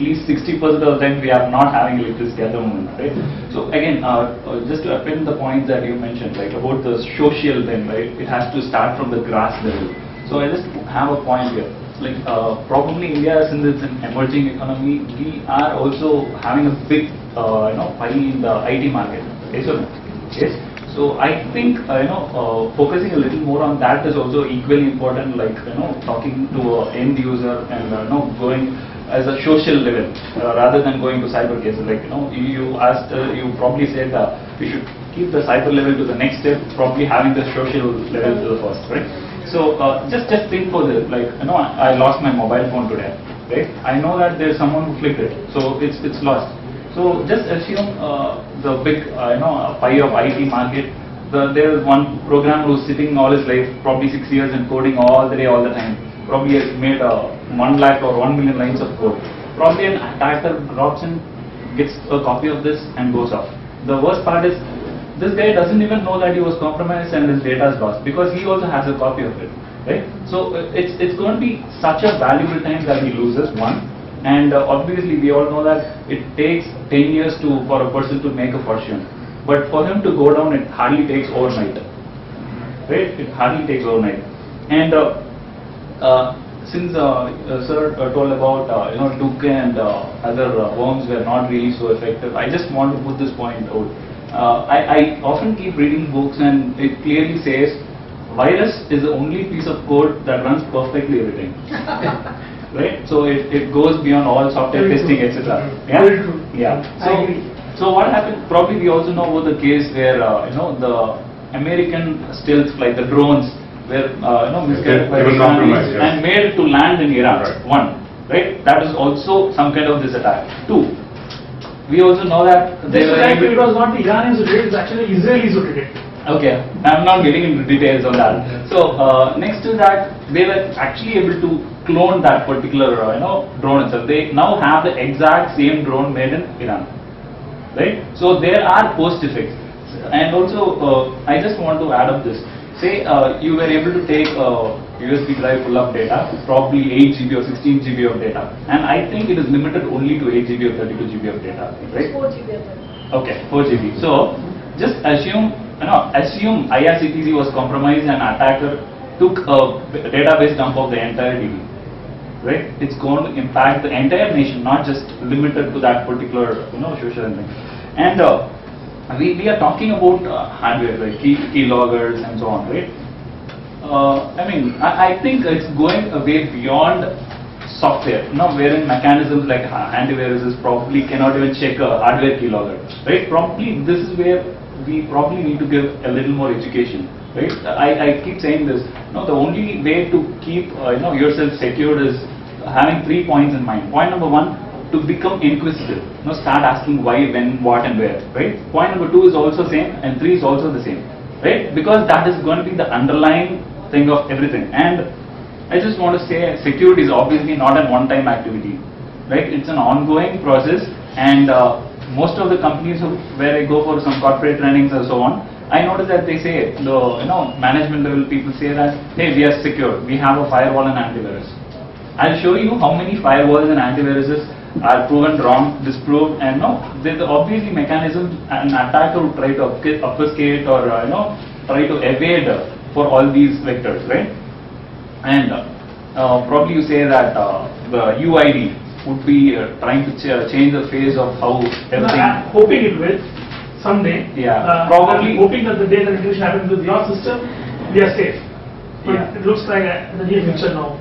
least 60% of the time we are not having electricity at the moment, right? So again, just to append the point that you mentioned, like about the social thing, right? It has to start from the grass level. So I just have a point here. Like probably India, since it's an emerging economy, we are also having a big pie in the IT market. Yes or no? Yes. So I think focusing a little more on that is also equally important. Like talking to an end user and going as a social level rather than going to cyber cases. Like you asked, you probably said we should keep the cyber level to the next step, probably having the social level to the first, right? So just think for this. Like I lost my mobile phone today, right? I know that there's someone who flipped it, so it's lost. So just assume the big pie of IT market. There is one programmer who's sitting all his life, probably 6 years, and coding all the day, all the time. Probably has made 1 lakh or 1 million lines of code. Probably an attacker drops in, gets a copy of this, and goes off. The worst part is this guy doesn't even know that he was compromised and his data is lost because he also has a copy of it, right? So it's going to be such a valuable time that he loses, one. And obviously we all know that it takes 10 years for a person to make a fortune. But for him to go down, it hardly takes overnight, right? It hardly takes overnight. And since sir told about Duke and other worms were not really so effective, I just want to put this point out. I often keep reading books and it clearly says virus is the only piece of code that runs perfectly every time. Right? So it goes beyond all software testing, etc. Yeah? Very true. Yeah. So what happened? Probably we also know about the case where the American stealth flight, the drones, were misguided by Iranis and made to land in Iran. Right. One, right? That is also some kind of this attack. Two, we also know that it was not the Iranians who did it; it's actually Israelis who did it. Okay, I'm not getting into details on that. So next to that, they were actually able to clone that particular drone itself. They now have the exact same drone made in Iran, right? So there are post effects, and also I just want to add up this. Say you were able to take a USB drive full of data, probably 8 GB or 16 GB of data, and I think it is limited only to 8 GB or 32 GB of data, right? 4 GB of data. Okay, 4 GB. So just assume IRCTC was compromised and attacker took a database dump of the entire DB, right? It's going to impact the entire nation, not just limited to that particular social thing. And we are talking about hardware like keyloggers and so on, right? I think it's going away beyond software, wherein mechanisms like antiviruses probably cannot even check a hardware keylogger, right? Probably this is where we probably need to give a little more education, right? I keep saying this. The only way to keep yourself secured is having 3 points in mind. Point number one, to become inquisitive. Start asking why, when, what, and where, right? Point number two is also same, and 3 is also the same, right? Because that is going to be the underlying thing of everything. And I just want to say, security is obviously not a one-time activity, right? It's an ongoing process, and most of the companies where I go for some corporate trainings and so on, I notice that they say, the management level people say that, hey, we are secure, we have a firewall and antivirus. I'll show you how many firewalls and antiviruses are proven wrong, disproved, and there's obviously mechanisms an attacker would try to obfuscate or try to evade for all these vectors, right? And probably you say that the UID would be trying to change the phase of how everything. I'm hoping it will someday. Yeah, probably. I'm hoping that the day that integration happens with your system, we are safe. But yeah, it looks like the near future now.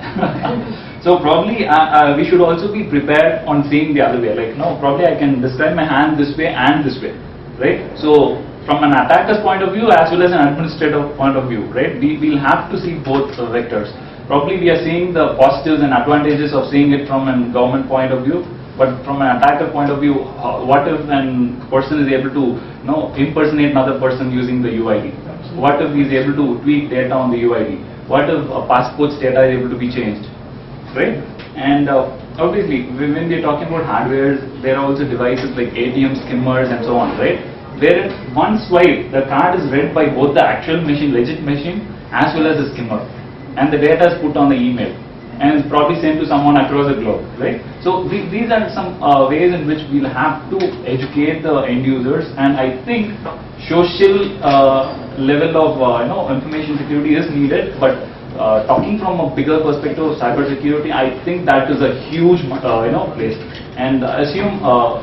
So probably we should also be prepared on seeing the other way. Like probably I can describe my hand this way and this way, right? So from an attacker's point of view as well as an administrative point of view, right? We'll have to see both vectors. Probably we are seeing the positives and advantages of seeing it from a government point of view, but from an attacker point of view, what if a person is able to impersonate another person using the UID? What if he is able to tweak data on the UID? What if a passport's data is able to be changed, right? And obviously when we are talking about hardware, there are also devices like ATM skimmers and so on, right? Where one swipe, the card is read by both the actual machine, legit machine, as well as the skimmer, and the data is put on the email. and it's probably sent to someone across the globe, right? So these are some ways in which we'll have to educate the end users, and I think social level of information security is needed, but talking from a bigger perspective of cybersecurity, I think that is a huge place. And assume a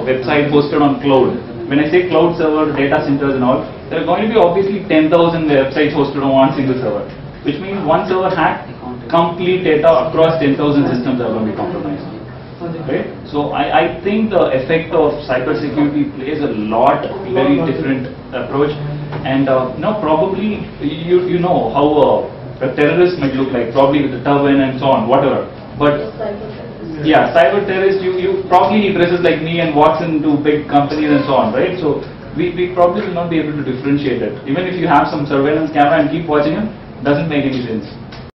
website hosted on cloud. When I say cloud server, data centers and all, there are going to be obviously 10,000 websites hosted on one single server, which means one server hacked, complete data across 10,000 systems are going to be compromised. Right? So I think the effect of cybersecurity plays a very different approach, and probably you know how a terrorist might look like, probably with a turban and so on, whatever. But yeah, cyber terrorist, you probably he dresses like me and walks into big companies and so on, right? So we probably will not be able to differentiate it. Even if you have some surveillance camera and keep watching him, doesn't make any sense.